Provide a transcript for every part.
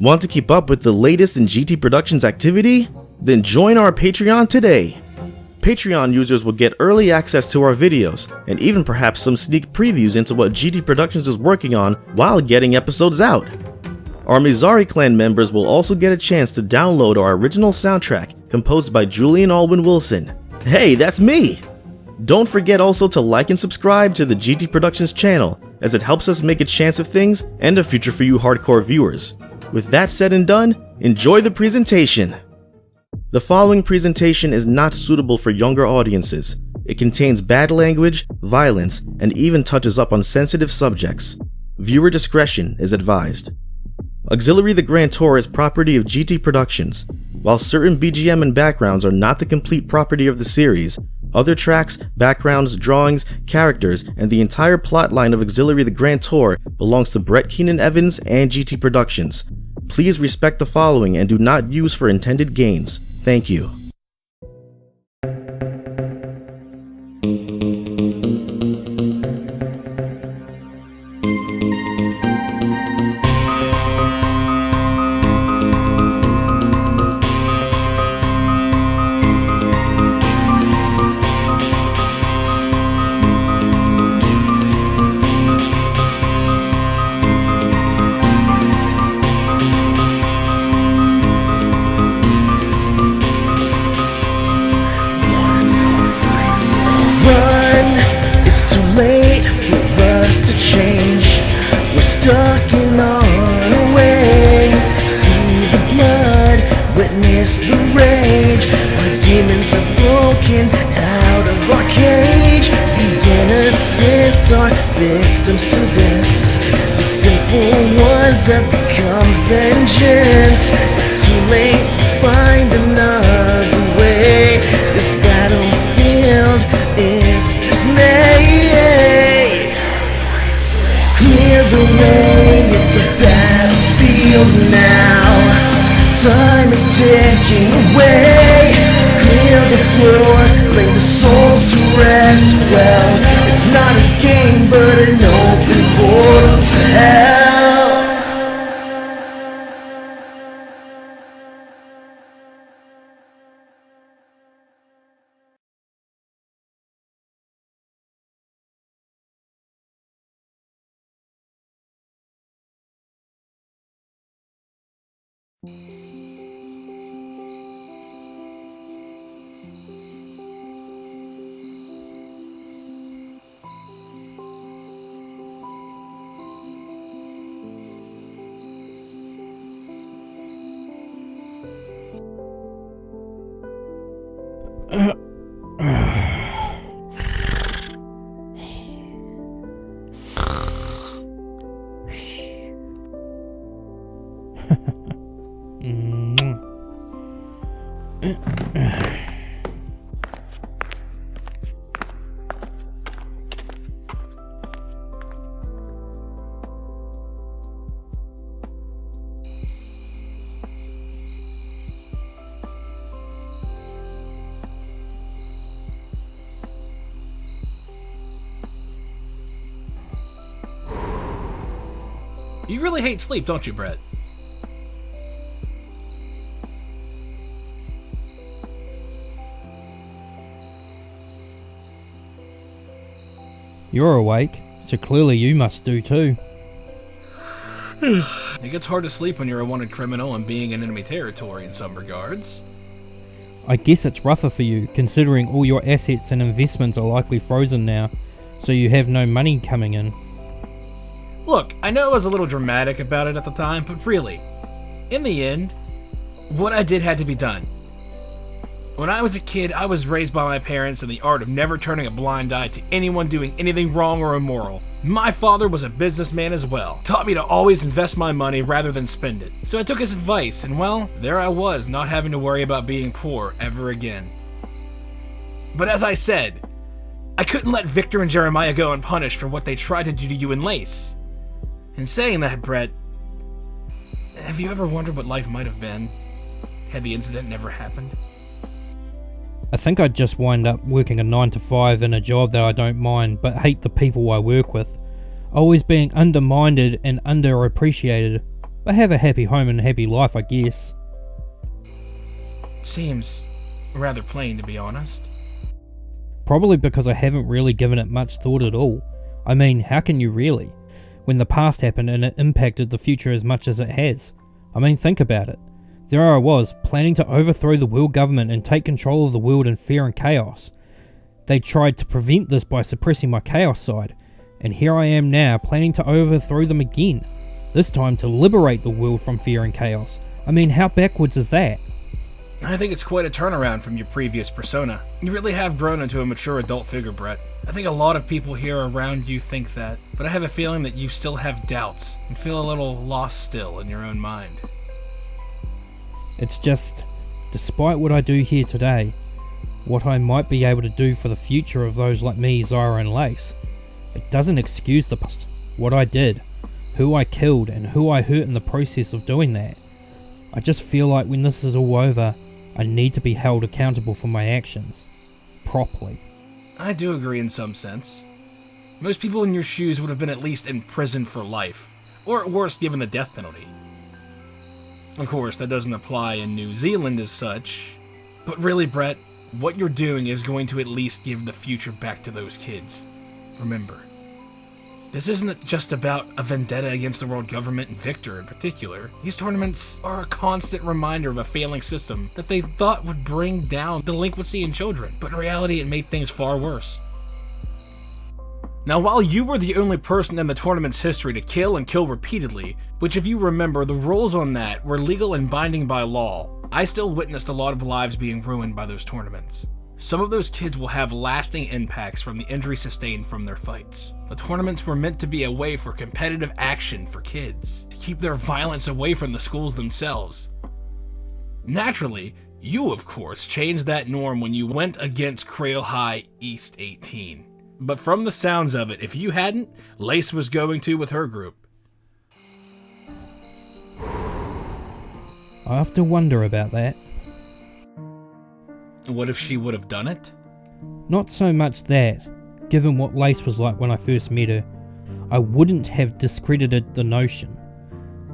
Want to keep up with the latest in GT Productions activity? Then join our Patreon today. Patreon users will get early access to our videos, and even perhaps some sneak previews into what GT Productions is working on while getting episodes out. Our Mizari clan members will also get a chance to download our original soundtrack composed by Julian Alwyn Wilson. Hey, that's me! Don't forget also to like and subscribe to the GT Productions channel, as it helps us make a chance of things and a future for you hardcore viewers. With that said and done, enjoy the presentation! The following presentation is not suitable for younger audiences. It contains bad language, violence, and even touches up on sensitive subjects. Viewer discretion is advised. Auxillary the Grand Tour is property of GT Productions. While certain BGM and backgrounds are not the complete property of the series, other tracks, backgrounds, drawings, characters, and the entire plotline of Auxillary the Grand Tour belongs to Brett Keenan Evans and GT Productions. Please respect the following and do not use for intended gains. Thank you. Change. We're stuck in our ways. See the blood, witness the rage. Our demons have broken out of our cage. The innocent are victims to this. The sinful ones have become vengeance. It's too late to find another way. This battlefield is dismay. Clear the way, it's a battlefield now. Time is ticking away. Clear the floor, lay the souls to rest. Well, it's not a game, but an open portal to hell. You really hate sleep, don't you, Brett? You're awake, so clearly you must do too. It gets hard to sleep when you're a wanted criminal and being in enemy territory in some regards. I guess it's rougher for you, considering all your assets and investments are likely frozen now, so you have no money coming in. Look, I know I was a little dramatic about it at the time, but really, in the end, what I did had to be done. When I was a kid, I was raised by my parents in the art of never turning a blind eye to anyone doing anything wrong or immoral. My father was a businessman as well, taught me to always invest my money rather than spend it. So I took his advice, and well, there I was, not having to worry about being poor ever again. But as I said, I couldn't let Victor and Jeremiah go unpunished for what they tried to do to you in Lace. In saying that, Brett, have you ever wondered what life might have been had the incident never happened? I think I'd just wind up working a 9 to 5 in a job that I don't mind, but hate the people I work with. Always being undermined and underappreciated. But have a happy home and a happy life, I guess. Seems rather plain, to be honest. Probably because I haven't really given it much thought at all. I mean, how can you really? When the past happened and it impacted the future as much as it has. I mean, think about it. There I was, planning to overthrow the world government and take control of the world in fear and chaos. They tried to prevent this by suppressing my chaos side, and here I am now, planning to overthrow them again. This time to liberate the world from fear and chaos. I mean, how backwards is that? I think it's quite a turnaround from your previous persona. You really have grown into a mature adult figure, Brett. I think a lot of people here around you think that, but I have a feeling that you still have doubts and feel a little lost still in your own mind. It's just, despite what I do here today, what I might be able to do for the future of those like me, Zyra and Lace, it doesn't excuse the past, what I did, who I killed and who I hurt in the process of doing that. I just feel like when this is all over, I need to be held accountable for my actions, properly. I do agree in some sense. Most people in your shoes would have been at least imprisoned for life, or at worst given the death penalty. Of course, that doesn't apply in New Zealand as such, but really, Brett, what you're doing is going to at least give the future back to those kids. Remember, this isn't just about a vendetta against the world government and Victor in particular. These tournaments are a constant reminder of a failing system that they thought would bring down delinquency in children, but in reality it made things far worse. Now, while you were the only person in the tournament's history to kill and kill repeatedly, which if you remember, the rules on that were legal and binding by law, I still witnessed a lot of lives being ruined by those tournaments. Some of those kids will have lasting impacts from the injury sustained from their fights. The tournaments were meant to be a way for competitive action for kids, to keep their violence away from the schools themselves. Naturally, you of course changed that norm when you went against Chrail High East 18. But from the sounds of it, if you hadn't, Lace was going to with her group. I often wonder about that. What if she would have done it? Not so much that, given what Lace was like when I first met her. I wouldn't have discredited the notion.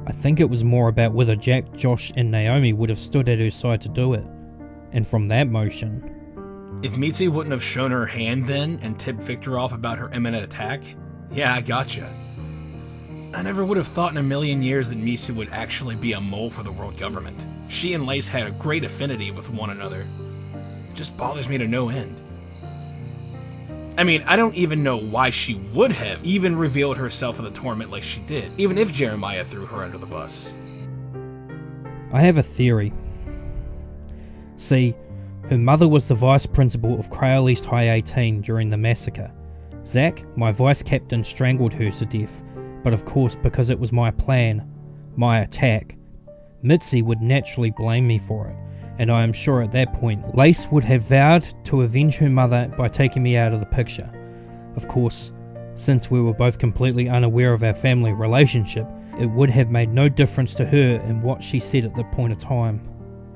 I think it was more about whether Jack, Josh and Naomi would have stood at her side to do it. And from that motion... If Mitzi wouldn't have shown her hand then and tipped Victor off about her imminent attack, yeah, I gotcha. I never would have thought in a million years that Mitzi would actually be a mole for the world government. She and Lace had a great affinity with one another. It just bothers me to no end. I mean, I don't even know why she would have even revealed herself in the tournament like she did, even if Jeremiah threw her under the bus. I have a theory. See, her mother was the vice principal of Chrail East High 18 during the massacre. Zach, my vice captain, strangled her to death, but of course because it was my plan, my attack, Mitzi would naturally blame me for it, and I am sure at that point Lace would have vowed to avenge her mother by taking me out of the picture. Of course, since we were both completely unaware of our family relationship, it would have made no difference to her in what she said at that point of time.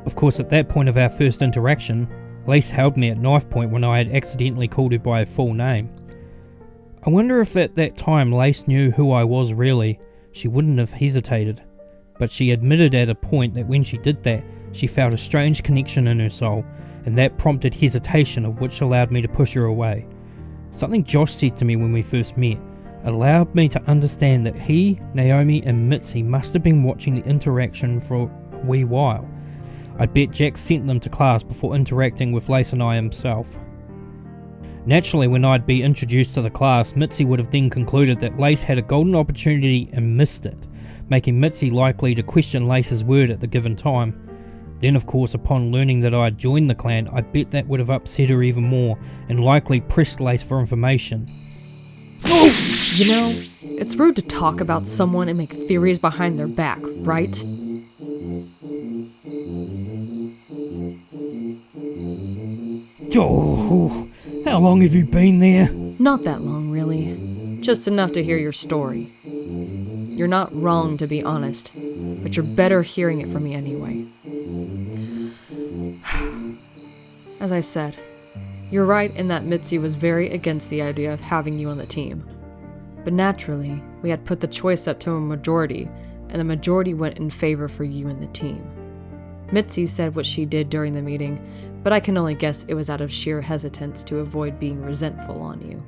Of course, at that point of our first interaction, Lace held me at knife point when I had accidentally called her by her full name. I wonder if at that time Lace knew who I was really. She wouldn't have hesitated. But she admitted at a point that when she did that, she felt a strange connection in her soul, and that prompted hesitation, of which allowed me to push her away. Something Josh said to me when we first met allowed me to understand that he, Naomi and Mitzi must have been watching the interaction for a wee while. I bet Jack sent them to class before interacting with Lace and I himself. Naturally, when I'd be introduced to the class, Mitzi would have then concluded that Lace had a golden opportunity and missed it, making Mitzi likely to question Lace's word at the given time. Then of course, upon learning that I had joined the clan, I bet that would have upset her even more, and likely pressed Lace for information. You know, it's rude to talk about someone and make theories behind their back, right? Oh, how long have you been there? Not that long, really. Just enough to hear your story. You're not wrong, to be honest, but you're better hearing it from me anyway. As I said, you're right in that Mitzi was very against the idea of having you on the team. But naturally, we had put the choice up to a majority, and the majority went in favor for you and the team. Mitzi said what she did during the meeting, but I can only guess it was out of sheer hesitance to avoid being resentful on you.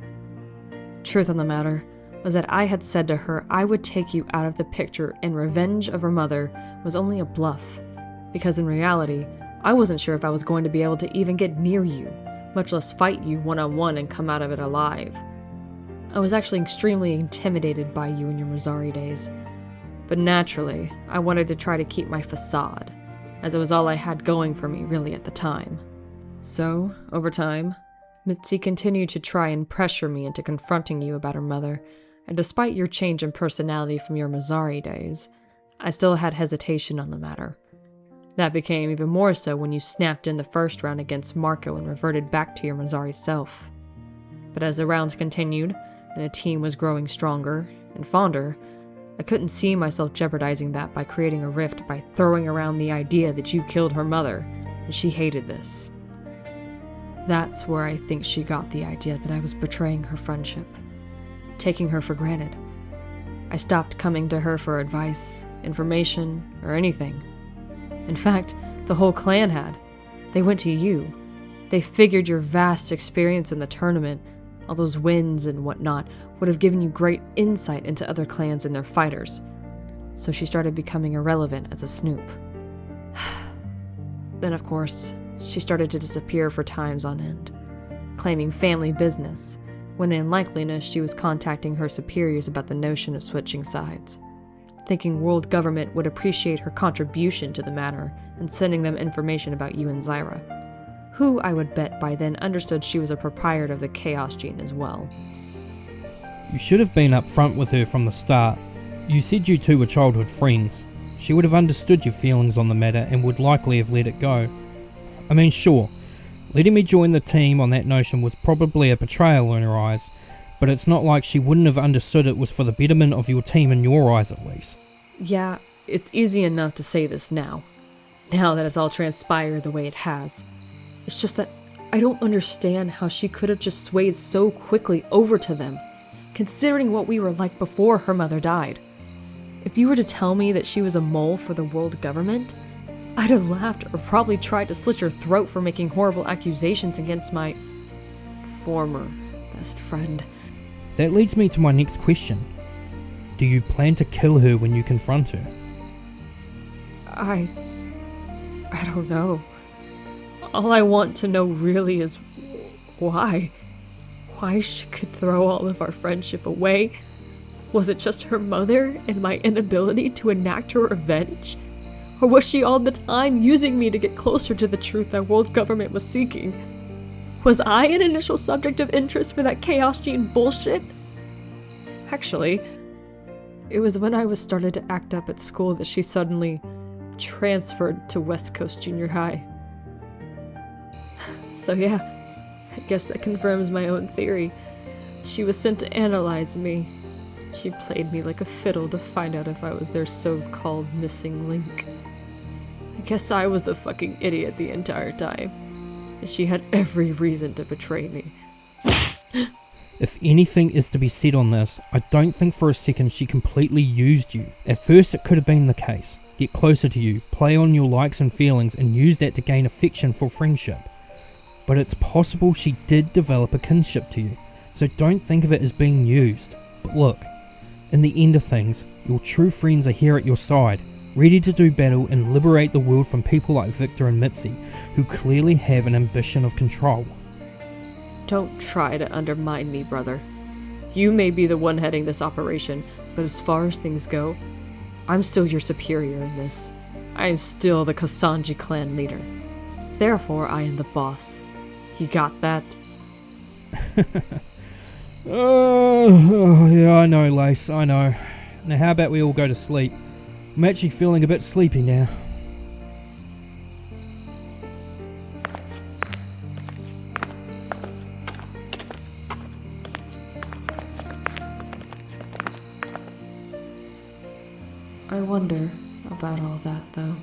Truth on the matter was that I had said to her I would take you out of the picture, and revenge of her mother was only a bluff, because in reality, I wasn't sure if I was going to be able to even get near you, much less fight you one-on-one and come out of it alive. I was actually extremely intimidated by you in your Mizari days, but naturally, I wanted to try to keep my facade, as it was all I had going for me really at the time. So, over time, Mitzi continued to try and pressure me into confronting you about her mother, and despite your change in personality from your Mizari days, I still had hesitation on the matter. That became even more so when you snapped in the first round against Marco and reverted back to your Mizari self. But as the rounds continued, and the team was growing stronger and fonder, I couldn't see myself jeopardizing that by creating a rift by throwing around the idea that you killed her mother, and she hated this. That's where I think she got the idea that I was betraying her friendship, taking her for granted. I stopped coming to her for advice, information, or anything. In fact, the whole clan had. They went to you. They figured your vast experience in the tournament, all those wins and whatnot, would have given you great insight into other clans and their fighters. So she started becoming irrelevant as a snoop. Then, of course, she started to disappear for times on end, claiming family business, when in likeliness she was contacting her superiors about the notion of switching sides, thinking world government would appreciate her contribution to the matter and sending them information about you and Zyra, who I would bet by then understood she was a proprietor of the Chaos Gene as well. You should have been up front with her from the start. You said you two were childhood friends. She would have understood your feelings on the matter and would likely have let it go. I mean, sure, letting me join the team on that notion was probably a betrayal in her eyes, but it's not like she wouldn't have understood it was for the betterment of your team in your eyes at least. Yeah, it's easy enough to say this now that it's all transpired the way it has. It's just that I don't understand how she could have just swayed so quickly over to them, considering what we were like before her mother died. If you were to tell me that she was a mole for the world government, I'd have laughed or probably tried to slit your throat for making horrible accusations against my former best friend. That leads me to my next question. Do you plan to kill her when you confront her? I don't know. All I want to know really is why. Why she could throw all of our friendship away. Was it just her mother and my inability to enact her revenge? Or was she all the time using me to get closer to the truth that world government was seeking? Was I an initial subject of interest for that Chaos Gene bullshit? Actually, it was when I was started to act up at school that she suddenly transferred to West Coast Junior High. So yeah, I guess that confirms my own theory. She was sent to analyze me. She played me like a fiddle to find out if I was their so-called missing link. I guess I was the fucking idiot the entire time, and she had every reason to betray me. If anything is to be said on this, I don't think for a second she completely used you. At first it could have been the case. Get closer to you, play on your likes and feelings, and use that to gain affection for friendship. But it's possible she did develop a kinship to you, so don't think of it as being used. But look, in the end of things, your true friends are here at your side, ready to do battle and liberate the world from people like Victor and Mitzi, who clearly have an ambition of control. Don't try to undermine me, brother. You may be the one heading this operation, but as far as things go, I'm still your superior in this. I am still the Kasanji clan leader. Therefore, I am the boss. You got that? Yeah, I know, Lace, I know. Now how about we all go to sleep? I'm actually feeling a bit sleepy now. I wonder about all that, though.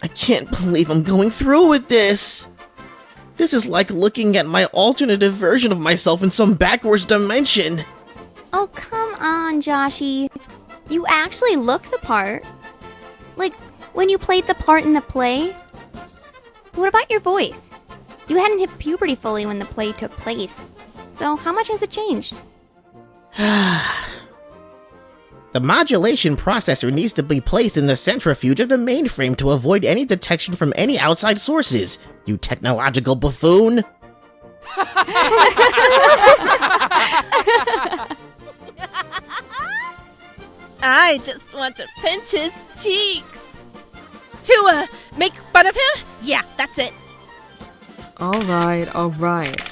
I can't believe I'm going through with this. This is like looking at my alternative version of myself in some backwards dimension. Oh, come on, Joshy. You actually look the part. Like, when you played the part in the play. What about your voice? You hadn't hit puberty fully when the play took place. So how much has it changed? The modulation processor needs to be placed in the centrifuge of the mainframe to avoid any detection from any outside sources, you technological buffoon! I just want to pinch his cheeks. To, make fun of him? Yeah, that's it. Alright.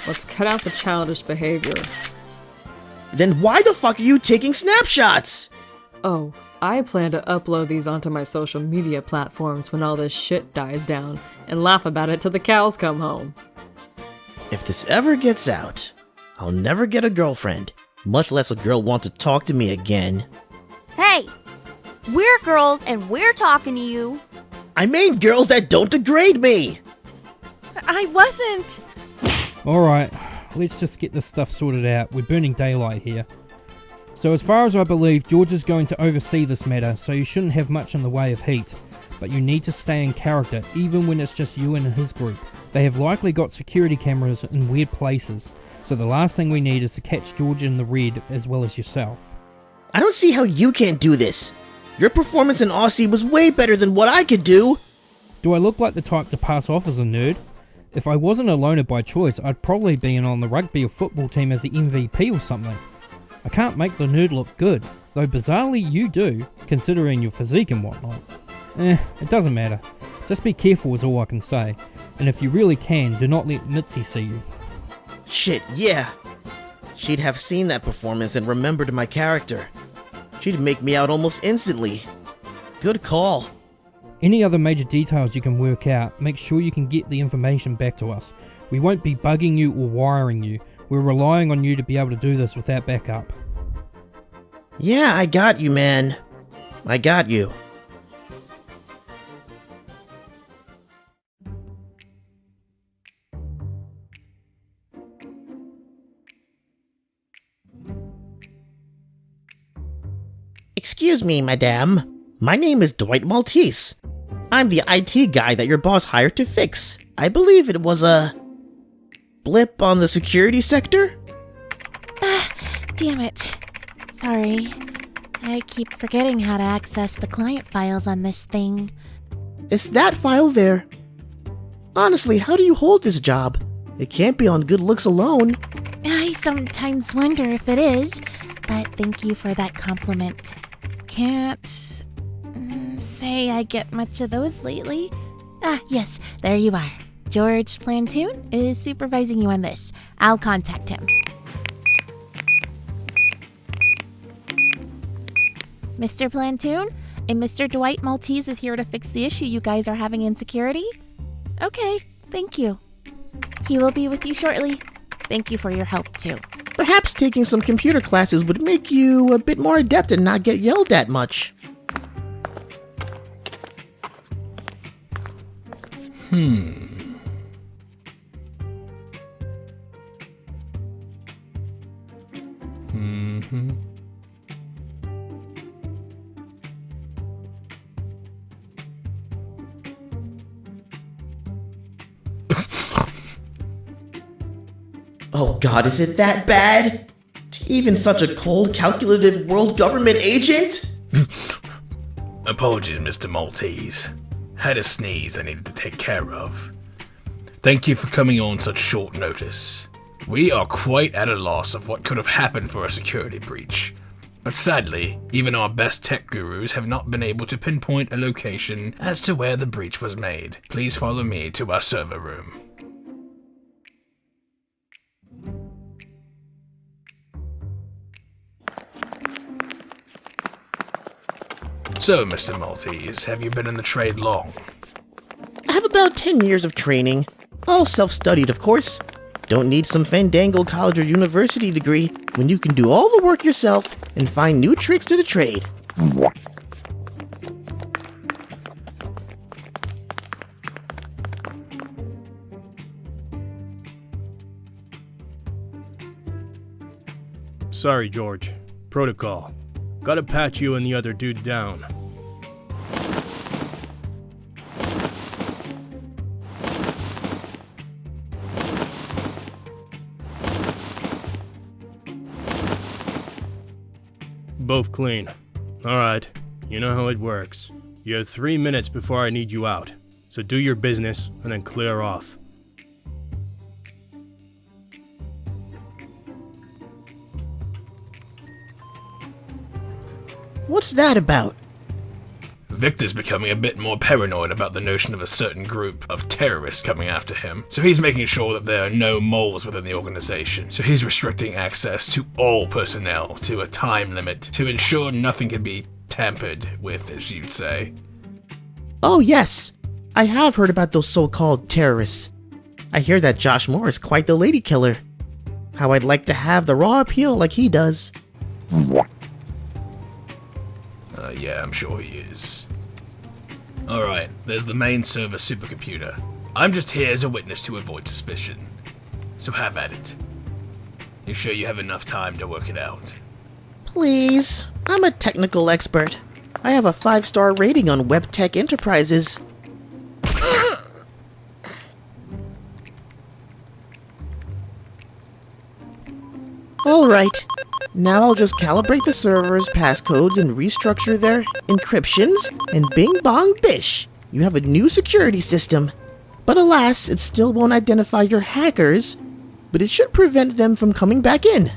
Let's cut out the childish behavior. Then why the fuck are you taking snapshots? Oh, I plan to upload these onto my social media platforms when all this shit dies down, and laugh about it till the cows come home. If this ever gets out, I'll never get a girlfriend, much less a girl want to talk to me again. Hey! We're girls and we're talking to you. I mean girls that don't degrade me! I wasn't. Alright, let's just get this stuff sorted out. We're burning daylight here. So as far as I believe, George is going to oversee this matter, so you shouldn't have much in the way of heat. But you need to stay in character, even when it's just you and his group. They have likely got security cameras in weird places, so the last thing we need is to catch George in the red as well as yourself. I don't see how you can't do this. Your performance in Aussie was way better than what I could do. Do I look like the type to pass off as a nerd? If I wasn't a loner by choice, I'd probably be in on the rugby or football team as the MVP or something. I can't make the nerd look good, though bizarrely you do, considering your physique and whatnot. It doesn't matter. Just be careful is all I can say. And if you really can, do not let Mitzi see you. Shit, yeah. She'd have seen that performance and remembered my character. She'd make me out almost instantly. Good call. Any other major details you can work out, make sure you can get the information back to us. We won't be bugging you or wiring you. We're relying on you to be able to do this without backup. Yeah, I got you, man. I got you. Excuse me, madame. My name is Dwight Maltese. I'm the IT guy that your boss hired to fix. I believe it was a blip on the security sector? Damn it. Sorry. I keep forgetting how to access the client files on this thing. It's that file there. Honestly, how do you hold this job? It can't be on good looks alone. I sometimes wonder if it is, but thank you for that compliment. Can't say I get much of those lately. Yes, there you are. George Plantoon is supervising you on this. I'll contact him. Mr. Plantoon, and Mr. Dwight Maltese is here to fix the issue you guys are having in security. Okay, thank you. He will be with you shortly. Thank you for your help, too. Perhaps taking some computer classes would make you a bit more adept and not get yelled at much. Oh god, is it that bad? Even such a cold, calculative world government agent? Apologies, Mr. Maltese. Had a sneeze I needed to take care of. Thank you for coming on such short notice. We are quite at a loss of what could have happened for a security breach. But sadly, even our best tech gurus have not been able to pinpoint a location as to where the breach was made. Please follow me to our server room. So, Mr. Maltese, have you been in the trade long? I have about 10 years of training. All self-studied, of course. Don't need some fandangled college or university degree when you can do all the work yourself and find new tricks to the trade. Sorry, George. Protocol. Gotta pat you and the other dude down. Both clean. Alright, you know how it works. You have 3 minutes before I need you out. So do your business and then clear off. What's that about? Victor's becoming a bit more paranoid about the notion of a certain group of terrorists coming after him, so he's making sure that there are no moles within the organization. So he's restricting access to all personnel to a time limit to ensure nothing can be tampered with, as you'd say. Oh yes, I have heard about those so-called terrorists. I hear that Josh Moore is quite the lady killer. How I'd like to have the raw appeal like he does. Yeah, I'm sure he is. Alright, there's the main server supercomputer. I'm just here as a witness to avoid suspicion. So have at it. You sure you have enough time to work it out? Please, I'm a technical expert. I have a 5-star rating on WebTech Enterprises. Alright, now I'll just calibrate the server's passcodes and restructure their encryptions, and bing bong bish, you have a new security system. But alas, it still won't identify your hackers, but it should prevent them from coming back in.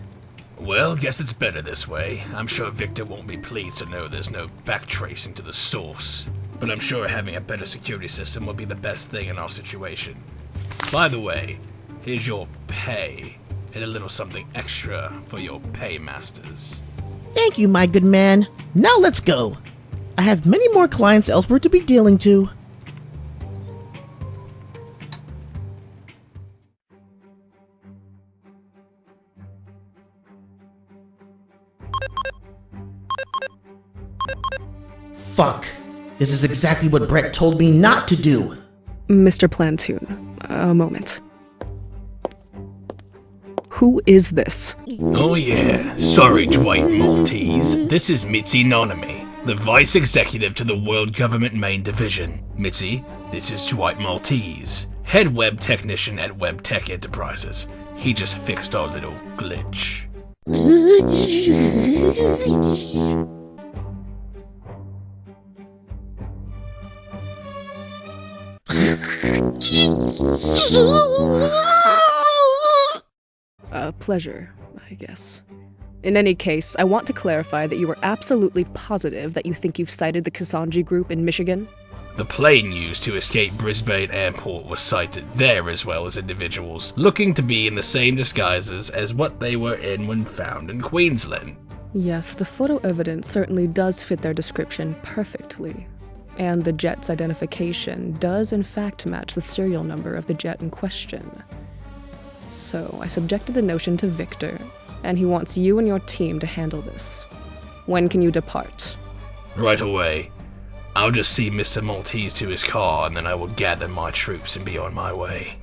Well, guess it's better this way. I'm sure Victor won't be pleased to know there's no backtracing to the source. But I'm sure having a better security system will be the best thing in our situation. By the way, here's your pay. And a little something extra for your paymasters. Thank you, my good man. Now let's go. I have many more clients elsewhere to be dealing to. Fuck. This is exactly what Brett told me not to do. Mr. Plantoon, a moment. Who is this? Oh yeah, sorry Dwight Maltese. This is Mitzi Nonamy, the Vice Executive to the World Government Main Division. Mitzi, this is Dwight Maltese, Head Web Technician at WebTech Enterprises. He just fixed our little glitch. A pleasure, I guess. In any case, I want to clarify that you are absolutely positive that you think you've sighted the Kasanji group in Michigan? The plane used to escape Brisbane Airport was sighted there, as well as individuals looking to be in the same disguises as what they were in when found in Queensland. Yes, the photo evidence certainly does fit their description perfectly. And the jet's identification does in fact match the serial number of the jet in question. So I subjected the notion to Victor, and he wants you and your team to handle this. When can you depart? Right away. I'll just see Mr. Maltese to his car, and then I will gather my troops and be on my way.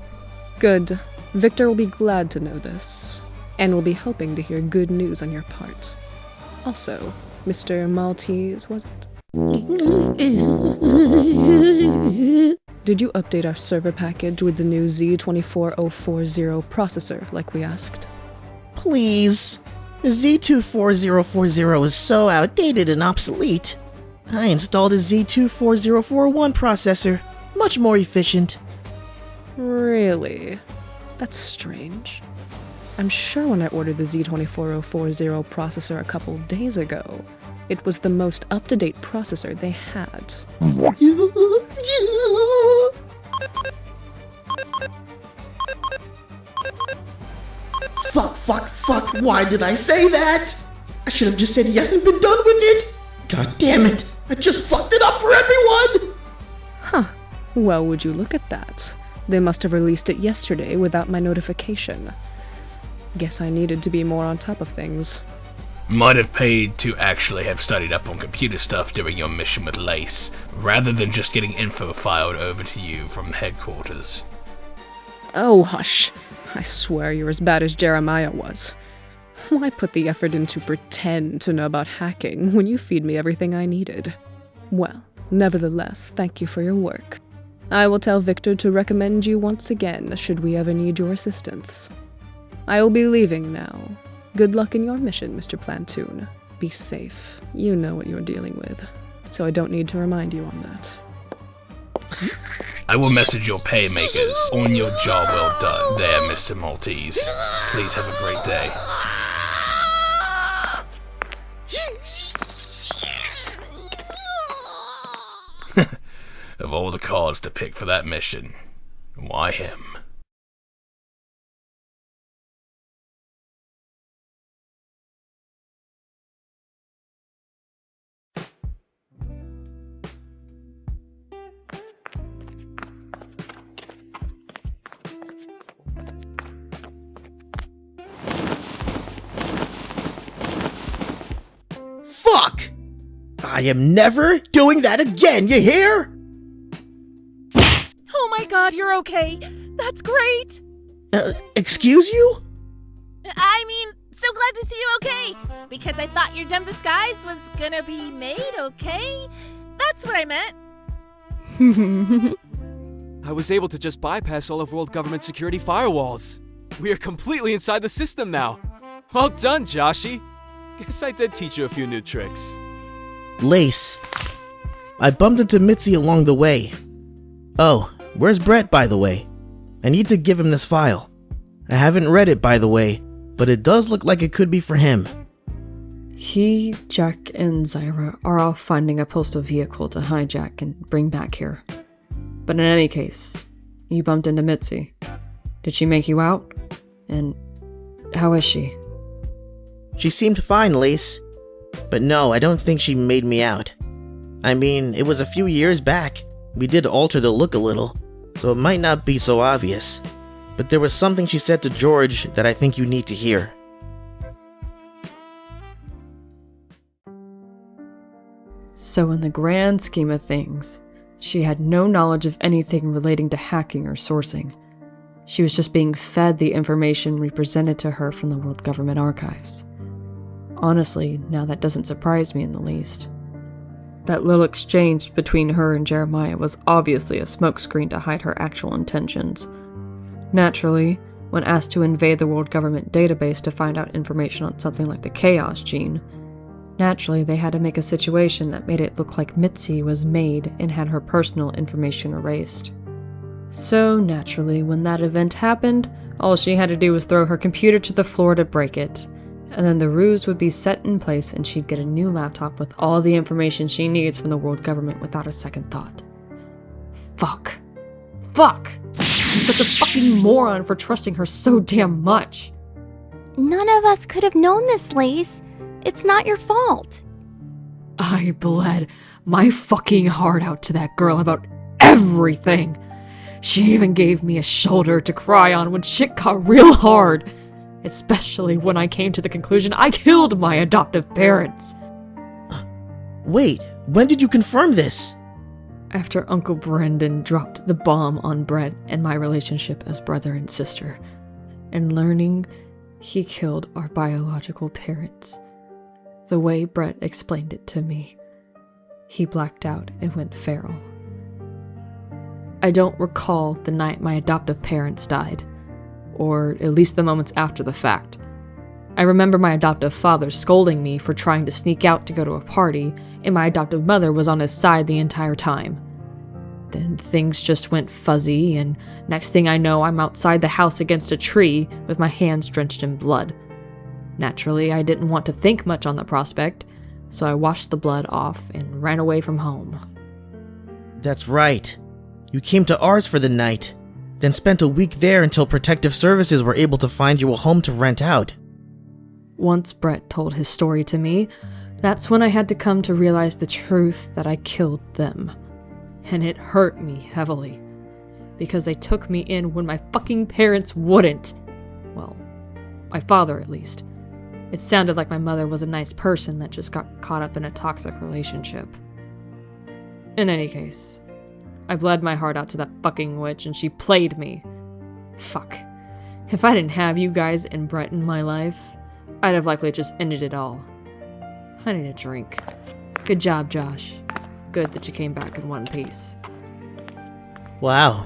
Good. Victor will be glad to know this, and will be hoping to hear good news on your part. Also, Mr. Maltese, was it? Did you update our server package with the new Z24040 processor, like we asked? Please. The Z24040 is so outdated and obsolete. I installed a Z24041 processor, much more efficient. Really? That's strange. I'm sure when I ordered the Z24040 processor a couple days ago, it was the most up-to-date processor they had. Fuck, why did I say that? I should have just said yes and been done with it. God damn it, I just fucked it up for everyone! Huh, well would you look at that. They must have released it yesterday without my notification. Guess I needed to be more on top of things. Might have paid to actually have studied up on computer stuff during your mission with Lace, rather than just getting info filed over to you from headquarters. Oh, hush. I swear you're as bad as Jeremiah was. Why put the effort in to pretend to know about hacking when you feed me everything I needed? Well, nevertheless, thank you for your work. I will tell Victor to recommend you once again should we ever need your assistance. I will be leaving now. Good luck in your mission, Mr. Plantoon. Be safe. You know what you're dealing with, so I don't need to remind you on that. I will message your paymakers on your job well done there, Mr. Maltese. Please have a great day. Of all the cards to pick for that mission, why him? Fuck! I am never doing that again, you hear? Oh my god, you're okay. That's great. Excuse you? I mean, so glad to see you okay. Because I thought your dumb disguise was gonna be made okay. That's what I meant. I was able to just bypass all of world government security firewalls. We are completely inside the system now. Well done, Joshi. Guess I did teach you a few new tricks. Lace. I bumped into Mitzi along the way. Oh, where's Brett, by the way? I need to give him this file. I haven't read it, by the way, but it does look like it could be for him. He, Jack, and Zyra are off finding a postal vehicle to hijack and bring back here. But in any case, you bumped into Mitzi. Did she make you out? And how is she? She seemed fine, Lace. But no, I don't think she made me out. I mean, it was a few years back. We did alter the look a little, so it might not be so obvious. But there was something she said to George that I think you need to hear. So in the grand scheme of things, she had no knowledge of anything relating to hacking or sourcing. She was just being fed the information we presented to her from the World Government Archives. Honestly, now that doesn't surprise me in the least. That little exchange between her and Jeremiah was obviously a smokescreen to hide her actual intentions. Naturally, when asked to invade the World Government database to find out information on something like the Chaos Gene, naturally they had to make a situation that made it look like Mitzi was made and had her personal information erased. So naturally, when that event happened, all she had to do was throw her computer to the floor to break it, and then the ruse would be set in place and she'd get a new laptop with all the information she needs from the world government without a second thought. Fuck. I'm such a fucking moron for trusting her so damn much. None of us could have known this, Lace. It's not your fault. I bled my fucking heart out to that girl about everything. She even gave me a shoulder to cry on when shit got real hard. Especially when I came to the conclusion I killed my adoptive parents. Wait, when did you confirm this? After Uncle Brendan dropped the bomb on Brett and my relationship as brother and sister, and learning he killed our biological parents. The way Brett explained it to me, he blacked out and went feral. I don't recall the night my adoptive parents died, or at least the moments after the fact. I remember my adoptive father scolding me for trying to sneak out to go to a party, and my adoptive mother was on his side the entire time. Then things just went fuzzy, and next thing I know, I'm outside the house against a tree with my hands drenched in blood. Naturally, I didn't want to think much on the prospect, so I washed the blood off and ran away from home. That's right. You came to ours for the night, then spent a week there until Protective Services were able to find you a home to rent out. Once Brett told his story to me, that's when I had to come to realize the truth that I killed them. And it hurt me heavily, because they took me in when my fucking parents wouldn't. Well, my father at least. It sounded like my mother was a nice person that just got caught up in a toxic relationship. In any case, I bled my heart out to that fucking witch and she played me. Fuck. If I didn't have you guys and Brett in my life, I'd have likely just ended it all. I need a drink. Good job, Josh. Good that you came back in one piece. Wow.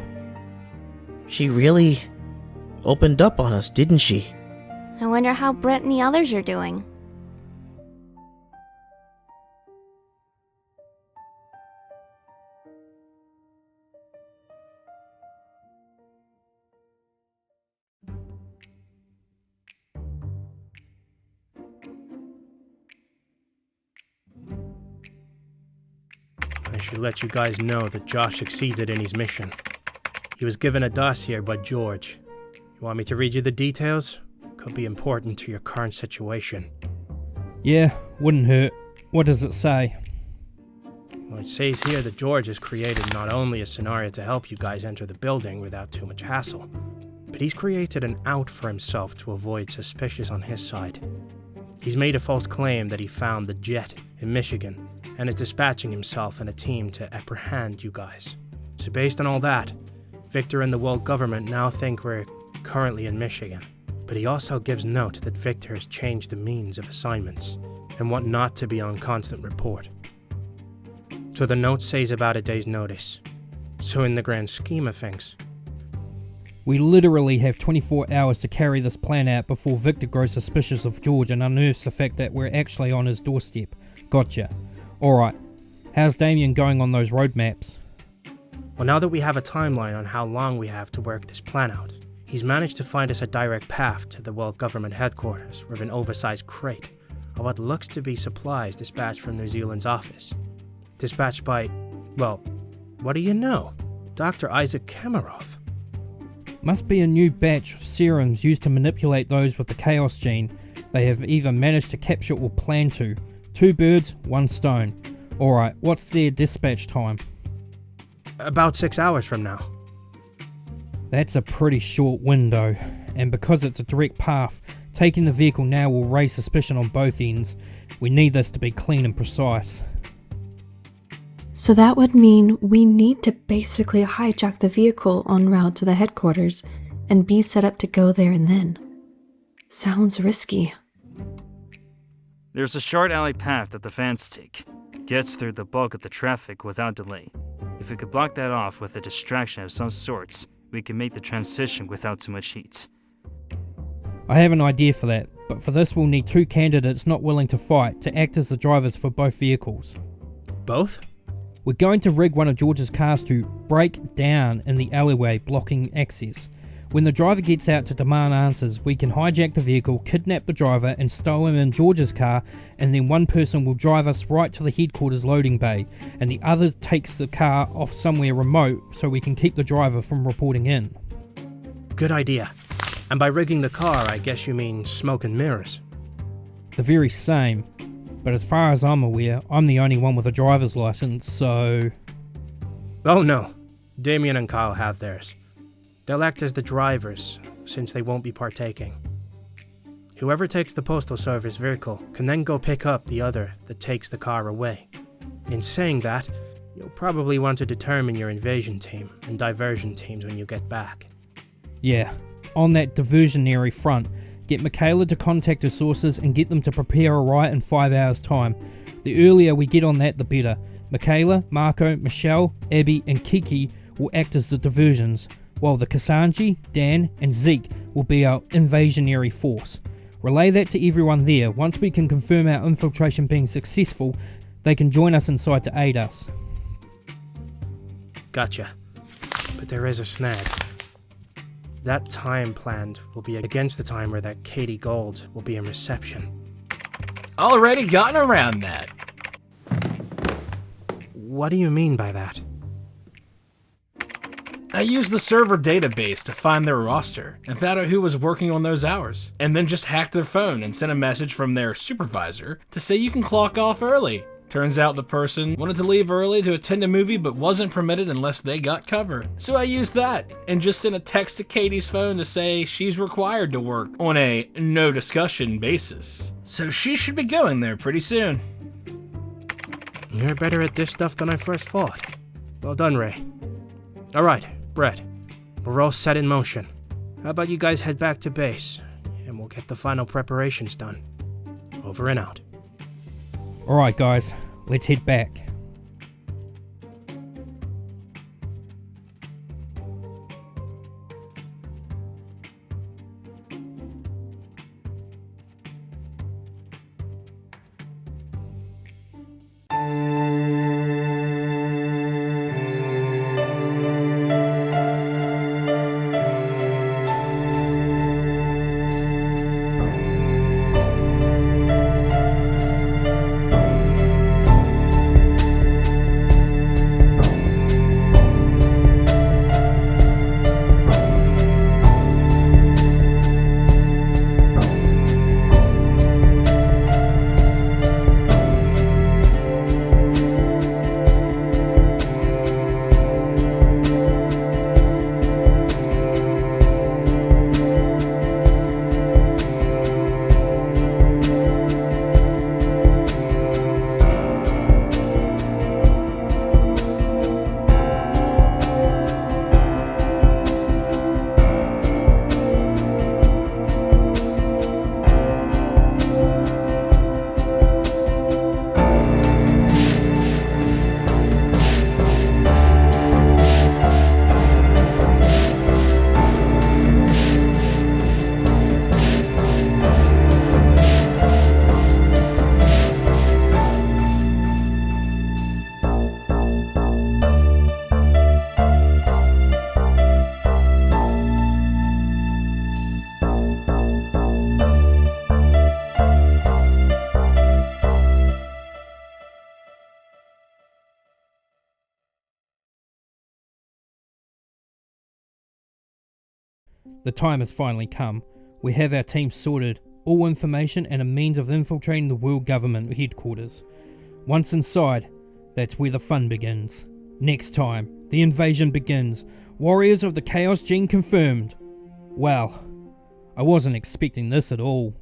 She really opened up on us, didn't she? I wonder how Brett and the others are doing. I should let you guys know that Josh succeeded in his mission. He was given a dossier by George. You want me to read you the details? Could be important to your current situation. Yeah, wouldn't hurt. What does it say? Well, it says here that George has created not only a scenario to help you guys enter the building without too much hassle, but he's created an out for himself to avoid suspicious on his side. He's made a false claim that he found the jet in Michigan and is dispatching himself and a team to apprehend you guys. So based on all that, Victor and the world government now think we're currently in Michigan. But he also gives note that Victor has changed the means of assignments and want not to be on constant report. So the note says about a day's notice. So in the grand scheme of things, We literally have 24 hours to carry this plan out before Victor grows suspicious of George and unearths the fact that we're actually on his doorstep. Gotcha. Alright, how's Damien going on those road maps? well, now that we have a timeline on how long we have to work this plan out, he's managed to find us a direct path to the world government headquarters with an oversized crate of what looks to be supplies dispatched from New Zealand's office. Dispatched by, well, what do you know? Dr. Isaac Kemeroth. Must be a new batch of serums used to manipulate those with the Chaos gene. They have either managed to capture or plan to. 2 birds, 1 stone. Alright, what's their dispatch time? About 6 hours from now. That's a pretty short window, and because it's a direct path, taking the vehicle now will raise suspicion on both ends. We need this to be clean and precise. So that would mean we need to basically hijack the vehicle en route to the headquarters and be set up to go there and then. Sounds risky. There's a short alley path that the fans take. Gets through the bulk of the traffic without delay. If we could block that off with a distraction of some sorts, we can make the transition without too much heat. I have an idea for that, but for this we'll need 2 candidates not willing to fight to act as the drivers for both vehicles. Both? We're going to rig one of George's cars to break down in the alleyway blocking access. When the driver gets out to demand answers, we can hijack the vehicle, kidnap the driver and stow him in George's car, and then one person will drive us right to the headquarters loading bay, and the other takes the car off somewhere remote so we can keep the driver from reporting in. Good idea. And by rigging the car, I guess you mean smoke and mirrors. The very same. But as far as I'm aware, I'm the only one with a driver's license, so... Oh no, Damien and Kyle have theirs. They'll act as the drivers, since they won't be partaking. Whoever takes the postal service vehicle can then go pick up the other that takes the car away. In saying that, you'll probably want to determine your invasion team and diversion teams when you get back. Yeah, on that diversionary front, get Michaela to contact her sources and get them to prepare a riot in 5 hours' time. The earlier we get on that, the better. Michaela, Marco, Michelle, Abby, and Kiki will act as the diversions, while the Kasanji, Dan, and Zeke will be our invasionary force. Relay that to everyone there. Once we can confirm our infiltration being successful, they can join us inside to aid us. Gotcha. But there is a snag. That time planned will be against the timer that Katie Gold will be in reception. Already gotten around that. What do you mean by that? I used the server database to find their roster and found out who was working on those hours, and then just hacked their phone and sent a message from their supervisor to say you can clock off early. Turns out the person wanted to leave early to attend a movie but wasn't permitted unless they got cover. So I used that and just sent a text to Katie's phone to say she's required to work on a no discussion basis. So she should be going there pretty soon. You're better at this stuff than I first thought. Well done, Ray. Alright, Brett. We're all set in motion. How about you guys head back to base, and we'll we'll get the final preparations done. Over and out. Alright guys, let's head back. The time has finally come. We have our team sorted, all information and a means of infiltrating the world government headquarters. Once inside, that's where the fun begins. Next time, the invasion begins. Warriors of the Chaos Gene confirmed. Well, I wasn't expecting this at all.